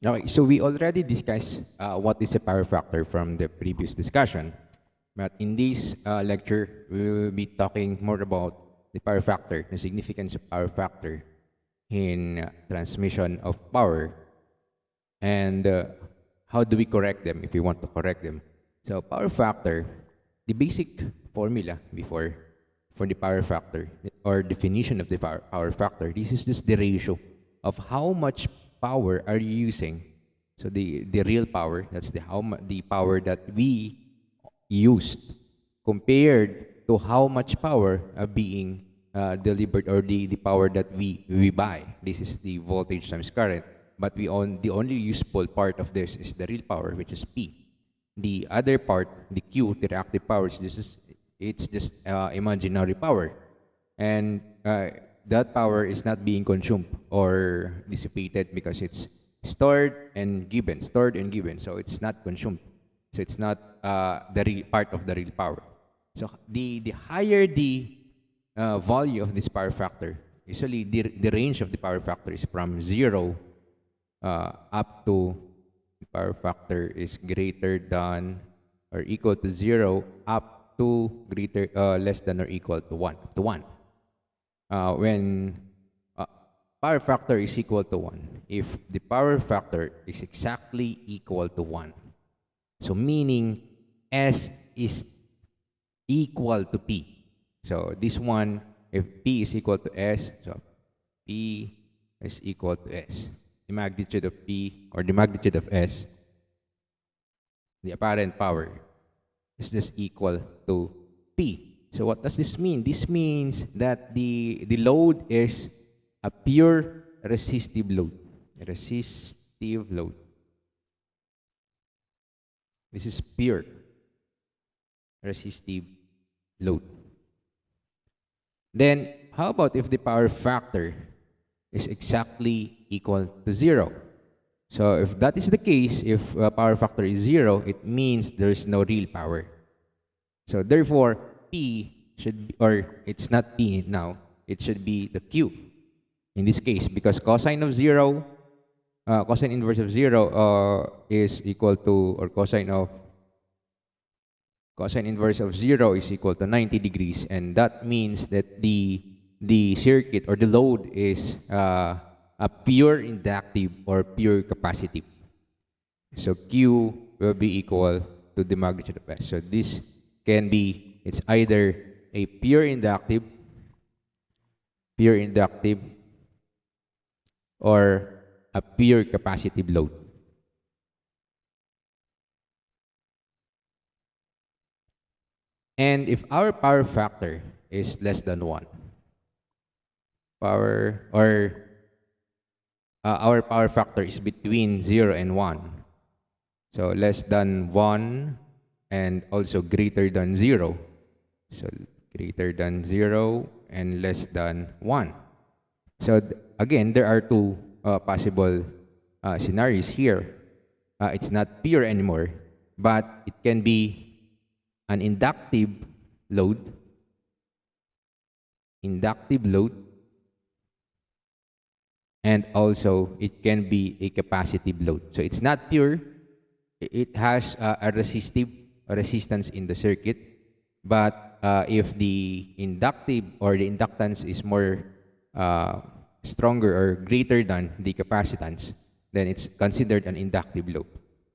Okay, so we already discussed what is a power factor from the previous discussion. But in this lecture, we will be talking more about the power factor, the significance of power factor in transmission of power, and how do we correct them if we want to correct them. So power factor, the basic formula before for the power factor or definition of the power factor, this is just the ratio of how much power are you using. So the real power, that's the power that we used compared to how much power being delivered, or the power that we buy. This is the voltage times current. But the only useful part of this is the real power, which is P. The other part, the Q, the reactive power, it's just imaginary power. And that power is not being consumed or dissipated because it's stored and given. So it's not consumed. So it's not the real part of the real power. So the higher the value of this power factor, usually the range of the power factor is from 0 up to the power factor is greater than or equal to 0 up to less than or equal to 1, when power factor is equal to 1, if the power factor is exactly equal to 1, so meaning S is equal to P. So this one, if P is equal to S, so P is equal to S. The magnitude of P or the magnitude of S, the apparent power, is just equal to P. So what does this mean? This means that the load is a pure resistive load. A resistive load. This is pure resistive load. Then, how about if the power factor is exactly equal to 0? So if that is the case, if power factor is 0, it means there is no real power. So therefore, P should be, or it's not P now, it should be the Q in this case, because cosine of 0, cosine inverse of 0 is equal to, or cosine inverse of 0 is equal to 90 degrees, and that means that the circuit or the load is a pure inductive or pure capacitive. So Q will be equal to the magnitude of S. So this can be, it's either a pure inductive, or a pure capacitive load. And if our power factor is less than 1, our power factor is between 0 and 1. So less than 1 and also greater than 0. So greater than 0 and less than 1. So again, there are two possible scenarios here. It's not pure anymore, but it can be an inductive load, and also it can be a capacitive load. So it's not pure. It has a resistance in the circuit, but if the inductive or the inductance is more stronger or greater than the capacitance, then it's considered an inductive load.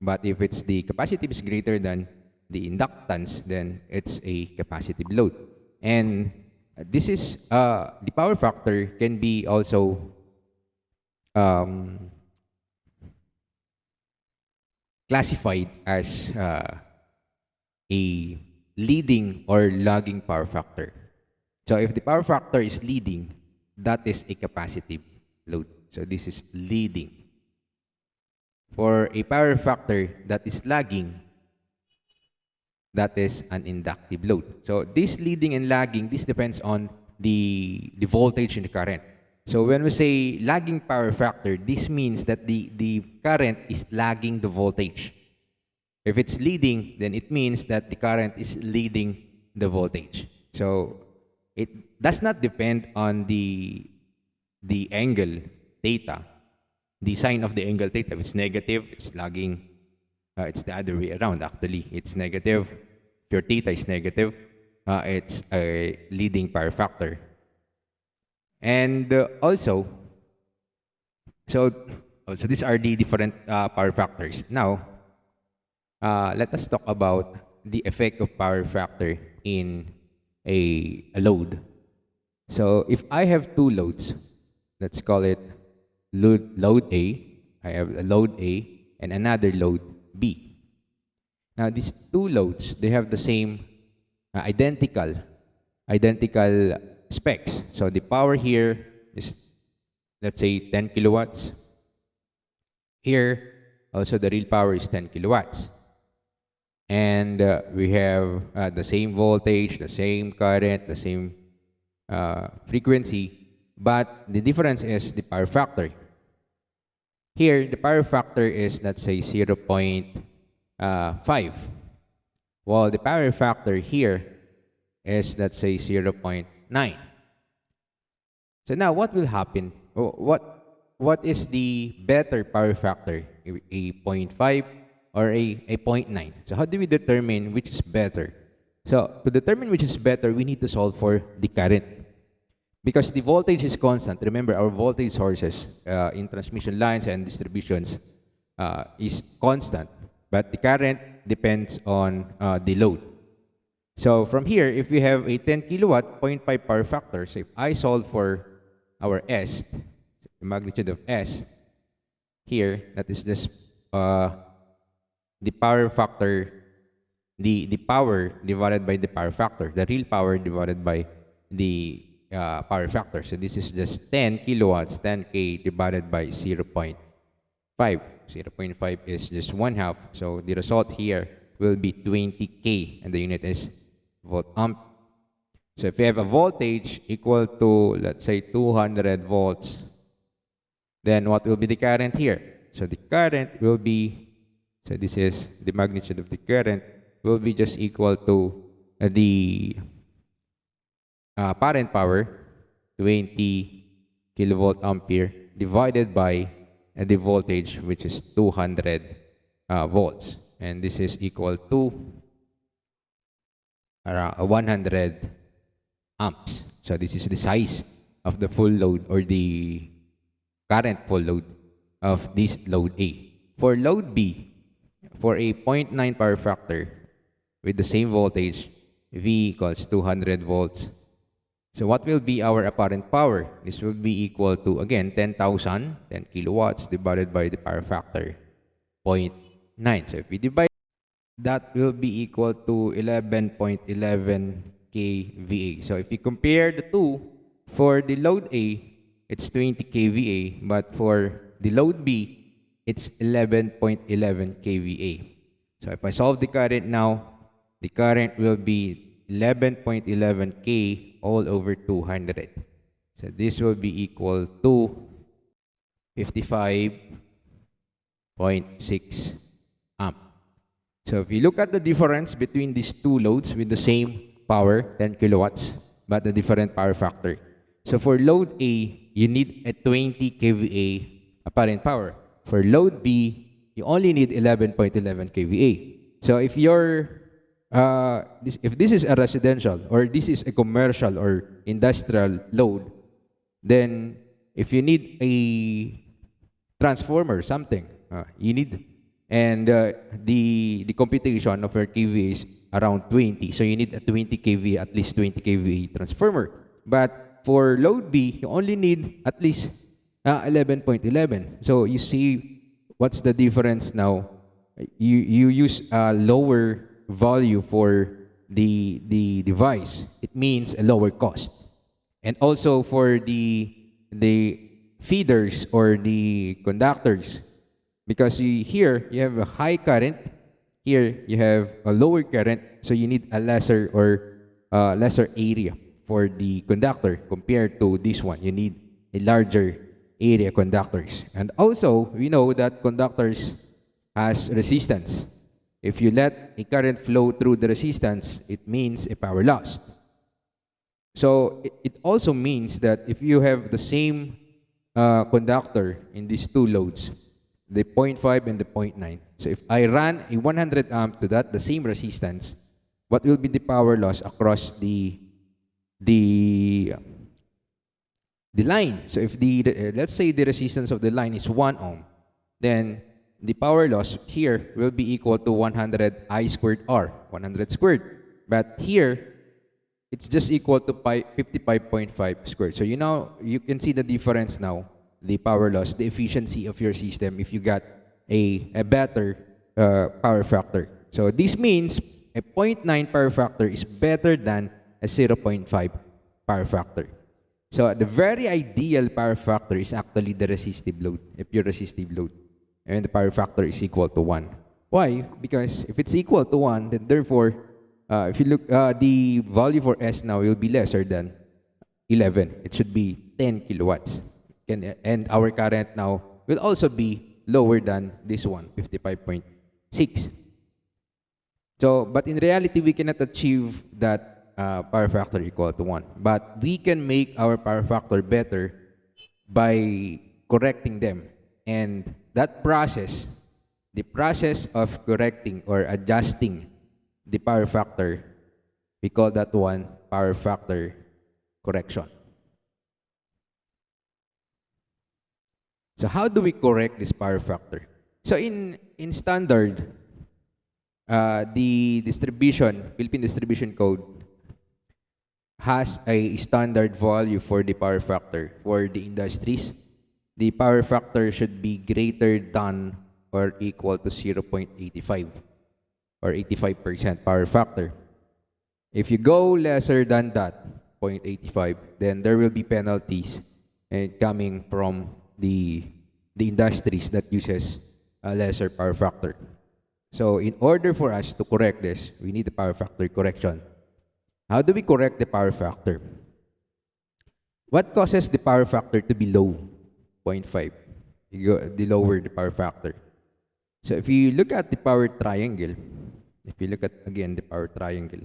But if it's the capacitive is greater than the inductance, then it's a capacitive load. And this is the power factor can be also classified as a leading or lagging power factor. So if the power factor is leading, that is a capacitive load. So this is leading. For a power factor that is lagging, that is an inductive load. So this leading and lagging, this depends on the voltage in the current. So when we say lagging power factor, this means that the current is lagging the voltage. If it's leading, then it means that the current is leading the voltage. So it does not depend on the angle theta. the sign of the angle theta. If it's negative, it's lagging. It's the other way around, actually. It's negative. If your theta is negative, it's a leading power factor. And also, so these are the different power factors. Now, let us talk about the effect of power factor in a load. So if I have two loads, let's call it load A. I have a load A and another load B. Now these two loads, they have the same identical specs. So the power here is, let's say, 10 kilowatts. Here, also the real power is 10 kilowatts. And we have the same voltage, the same current, the same frequency, but the difference is the power factor. Here, the power factor is, let's say, 0.5, while the power factor here is, let's say, 0.9. So now, what will happen? What is the better power factor, a 0.5 or a 0.9? So how do we determine which is better? So to determine which is better, we need to solve for the current. Because the voltage is constant. Remember, our voltage sources in transmission lines and distributions is constant. But the current depends on the load. So from here, if we have a 10 kilowatt, 0.5 power factor, so if I solve for our S, the magnitude of S, here, that is just the power factor, the power divided by the power factor, the real power divided by the power factor. So this is just 10 kilowatts, 10K divided by 0.5. 0.5 is just 1/2. So the result here will be 20K, and the unit is volt amp. So if you have a voltage equal to, let's say, 200 volts, then what will be the current here? So the current will be, so this is the magnitude of the current, will be just equal to the parent power, 20 kilovolt ampere, divided by the voltage, which is 200 volts. And this is equal to around 100 amps. So this is the size of the full load, or the current full load of this load A. For load B, for a 0.9 power factor with the same voltage, V equals 200 volts. So what will be our apparent power? This will be equal to, again, 10,000, 10 kilowatts divided by the power factor, 0.9. So if we divide, that will be equal to 11.11 kVA. So if you compare the two, for the load A, it's 20 kVA, but for the load B, it's 11.11 kVA. So if I solve the current now, the current will be 11.11 K all over 200. So this will be equal to 55.6 amp. So if you look at the difference between these two loads with the same power, 10 kilowatts, but a different power factor. So for load A, you need a 20 kVA apparent power. For load B, you only need 11.11 kVA. So if you're if this is a residential, or this is a commercial or industrial load, then if you need a transformer, something, you need, and the computation of your kVA is around 20, so you need a 20 kVA, at least 20 kVA transformer. But for load B, you only need at least 11.11. So you see what's the difference now. You use a lower value for the device. It means a lower cost. And also for the feeders or the conductors, because here you have a high current, here you have a lower current, so you need a lesser area for the conductor compared to this one. You need a larger area conductors. And also, we know that conductors has resistance. If you let a current flow through the resistance, it means a power loss. So it also means that if you have the same conductor in these two loads, the 0.5 and the 0.9. So if I run a 100 amp to that, the same resistance, what will be the power loss across the line? So if let's say the resistance of the line is 1 ohm, then the power loss here will be equal to 100 I squared R, 100 squared. But here, it's just equal to 55.5 squared. So you can see the difference now, the power loss, the efficiency of your system if you got a better power factor. So this means a 0.9 power factor is better than a 0.5 power factor. So the very ideal power factor is actually the resistive load, a pure resistive load. And the power factor is equal to 1. Why? Because if it's equal to 1, then therefore, if you look, the value for S now will be lesser than 11. It should be 10 kilowatts. And our current now will also be lower than this one, 55.6. So, but in reality, we cannot achieve that power factor equal to 1. But we can make our power factor better by correcting them. And that process, the process of correcting or adjusting the power factor, we call that one power factor correction. So how do we correct this power factor? So in standard, the Philippine Distribution Code has a standard value for the power factor for the industries. The power factor should be greater than or equal to 0.85 or 85% power factor. If you go lesser than that, 0.85, then there will be penalties coming from the industries that uses a lesser power factor. So in order for us to correct this, we need the power factor correction. How do we correct the power factor? What causes the power factor to be low? 0.5. The lower the power factor. So if you look at the power triangle, if you look at again the power triangle,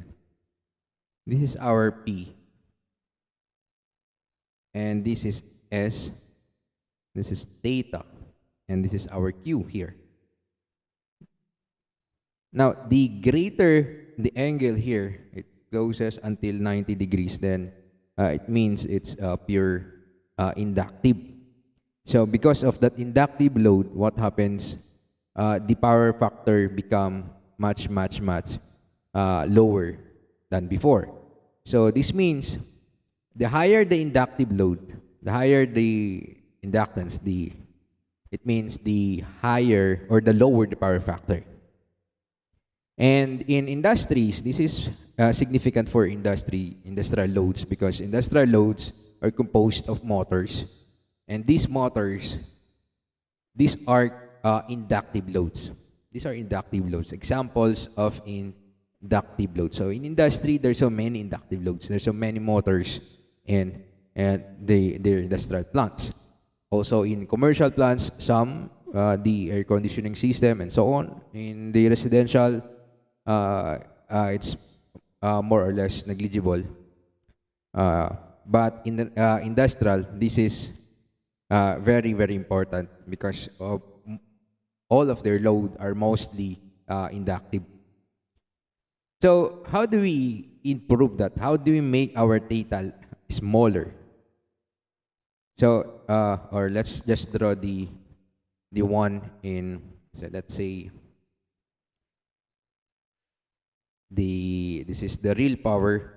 this is our P. And this is S. This is theta. And this is our Q here. Now, the greater the angle here, it closes until 90 degrees, then it means it's pure inductive. So because of that inductive load, what happens? The power factor become much lower than before. So this means the higher the inductive load, the higher the inductance, it means the higher or the lower the power factor. And in industries, this is significant for industrial loads, because industrial loads are composed of motors. And these motors, these are inductive loads. These are inductive loads, examples of inductive loads. So in industry, there's so many inductive loads. There's so many motors in their industrial plants. Also in commercial plants, some, the air conditioning system and so on. In the residential, it's more or less negligible. But in the industrial, this is very, very important, because all of their load are mostly inductive. So how do we improve that? How do we make our data smaller? So, or let's just draw the one in, so let's say, this is the real power,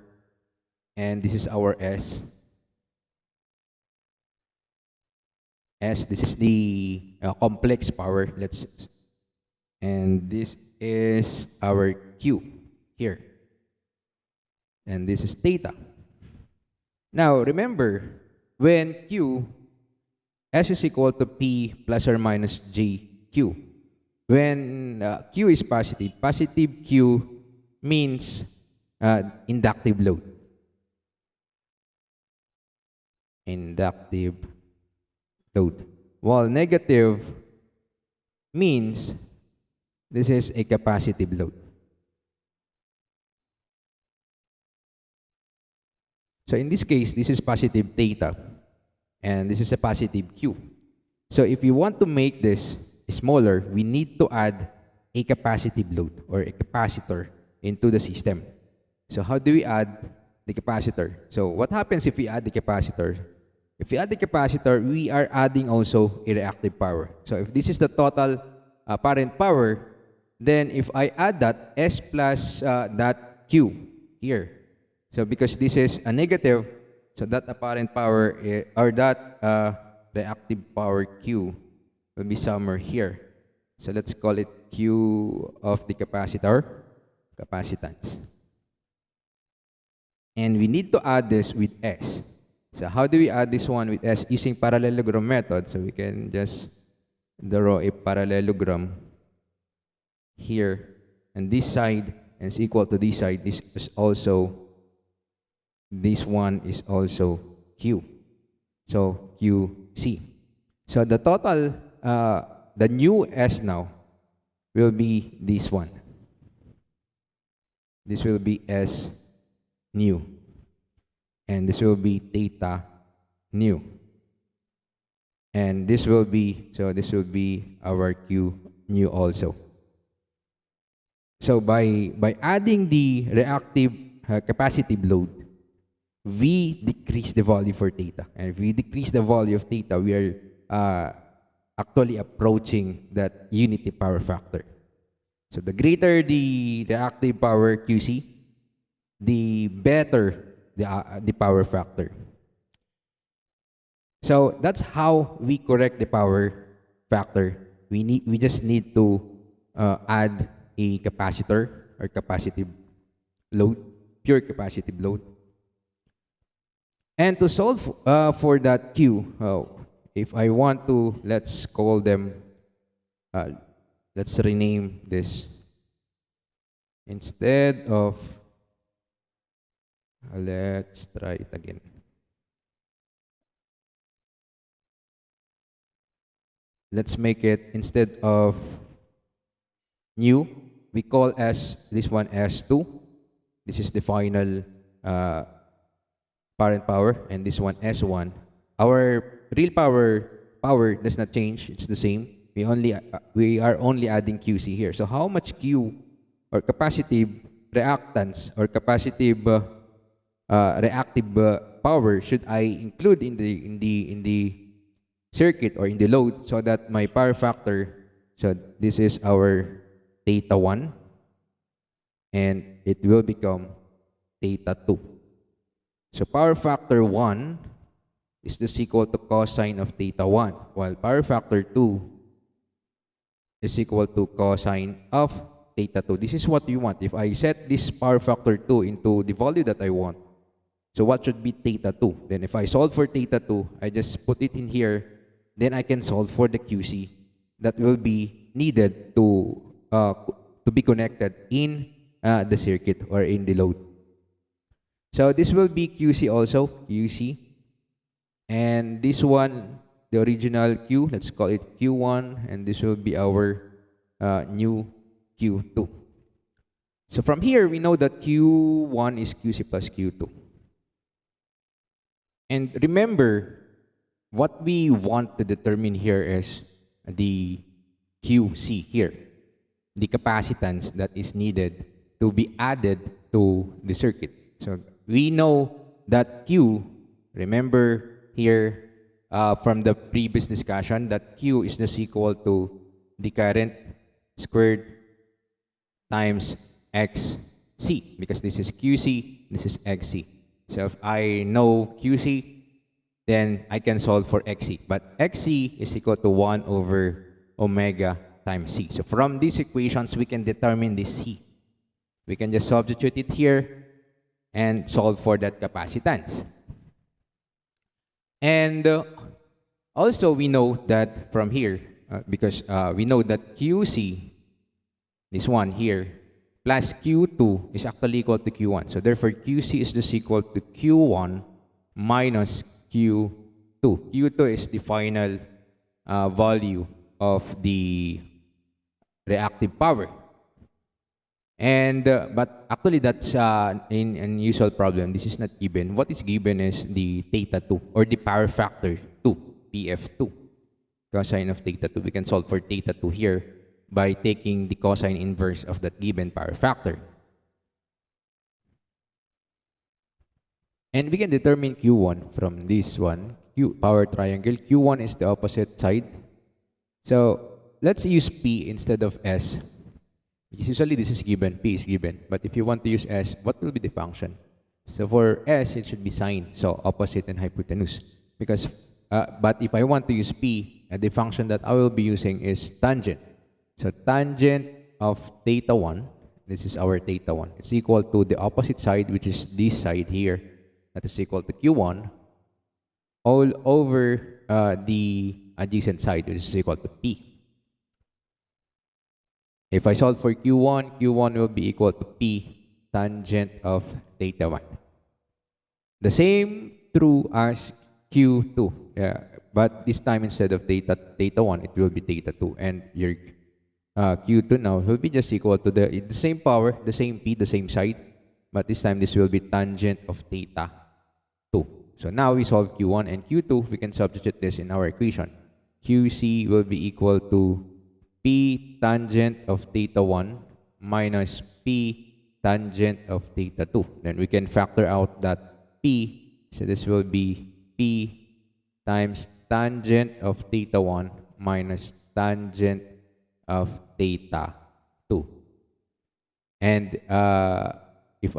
and this is our S. This is the complex power. And this is our Q here, and this is theta. Now remember, when S is equal to P plus or minus JQ, when Q is positive Q means inductive load. Inductive load. While negative means this is a capacitive load. So in this case, this is positive theta. and this is a positive Q. So if we want to make this smaller, we need to add a capacitive load or a capacitor into the system. So how do we add the capacitor? So what happens if we add the capacitor? If we add the capacitor, we are adding also a reactive power. So if this is the total apparent power, then if I add that, S plus that Q here. So because this is a negative, so that apparent power or that reactive power Q will be somewhere here. So let's call it Q of the capacitor, capacitance. And we need to add this with S. So how do we add this one with S? Using parallelogram method. So we can just draw a parallelogram here. And this side is equal to this side. This one is also Q. So QC. So the total, the new S now will be this one. This will be S new. And this will be theta new. And this will be, so this will be our Q new also. So by adding the reactive capacitive load, we decrease the value for theta. And if we decrease the value of theta, we are actually approaching that unity power factor. So the greater the reactive power QC, the better the power factor. So that's how we correct the power factor. We just need to add a capacitor or capacitive load, pure capacitive load. And to solve for that Q, if I want to, let's call them, let's rename this. Instead of, let's try it again. Let's make it, instead of new, we call this one S2. This is the final parent power, and this one S1. Our real power does not change. It's the same. We are only adding QC here. So how much Q or capacitive reactance or capacitive reactive power should I include in the circuit or in the load so that my power factor, so this is our theta 1, and it will become theta 2. So power factor 1 is just equal to cosine of theta 1, while power factor 2 is equal to cosine of theta 2. This is what we want. If I set this power factor 2 into the value that I want, so what should be theta 2? Then if I solve for theta 2, I just put it in here, then I can solve for the QC that will be needed to be connected in the circuit or in the load. So this will be QC also, QC. And this one, the original Q, let's call it Q1, and this will be our new Q2. So from here, we know that Q1 is QC plus Q2. And remember, what we want to determine here is the QC here, the capacitance that is needed to be added to the circuit. So we know that Q, remember here from the previous discussion, that Q is just equal to the current squared times XC, because this is QC, this is XC. So if I know QC, then I can solve for XC. But XC is equal to 1 over omega times C. So from these equations, we can determine the C. We can just substitute it here and solve for that capacitance. And also we know that from here, because we know that QC, this one here, plus Q2 is actually equal to Q1. So therefore, QC is just equal to Q1 minus Q2. Q2 is the final value of the reactive power. And but actually that's in an usual problem. This is not given. What is given is the theta 2 or the power factor PF2, cosine of theta 2. We can solve for theta 2 here by taking the cosine inverse of that given power factor. And we can determine Q1 from this one, Q power triangle. Q1 is the opposite side. So let's use P instead of S. Because usually this is given, P is given. But if you want to use S, what will be the function? So for S, it should be sine, so opposite and hypotenuse. Because, but if I want to use P, the function that I will be using is tangent. So tangent of theta 1, this is our theta 1, it's equal to the opposite side, which is this side here, that is equal to Q1, all over the adjacent side, which is equal to P. If I solve for Q1, Q1 will be equal to P tangent of theta 1. The same true as Q2, but this time instead of theta 1, it will be theta 2. And your Q2 now will be just equal to the same power, the same P, the same side, but this time this will be tangent of theta 2. So now we solve Q1 and Q2, we can substitute this in our equation. QC will be equal to P tangent of theta 1 minus P tangent of theta 2. Then we can factor out that P, so this will be P times tangent of theta 1 minus tangent of theta 2. And if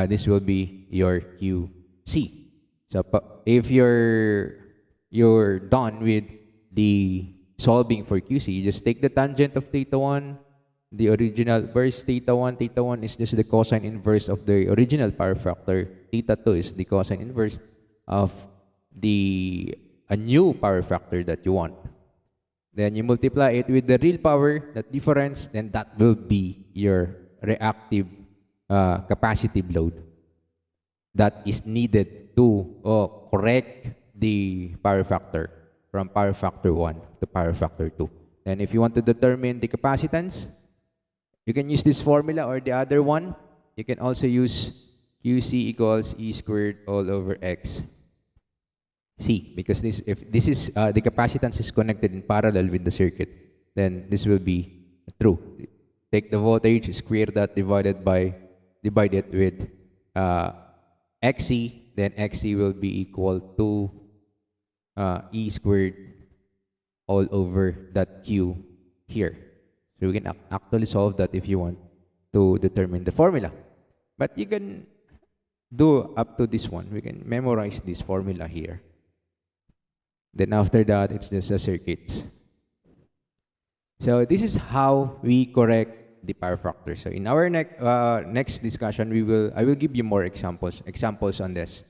this will be your QC. So if you're done with the solving for QC, you just take the tangent of theta 1, the original, where's theta 1? Theta 1 is just the cosine inverse of the original power factor. Theta 2 is the cosine inverse of a new power factor that you want. Then you multiply it with the real power, that difference, then that will be your reactive capacitive load that is needed to correct the power factor from power factor 1 to power factor 2. And if you want to determine the capacitance, you can use this formula or the other one. You can also use QC equals E squared all over X C, because if this is the capacitance is connected in parallel with the circuit, then this will be true. Take the voltage, square that, divide it with XC, then XC will be equal to E squared all over that Q here. So we can actually solve that if you want to determine the formula. But you can do up to this one. We can memorize this formula here. Then after that, it's just a circuit. So this is how we correct the power factor. So in our next discussion, I will give you more examples on this.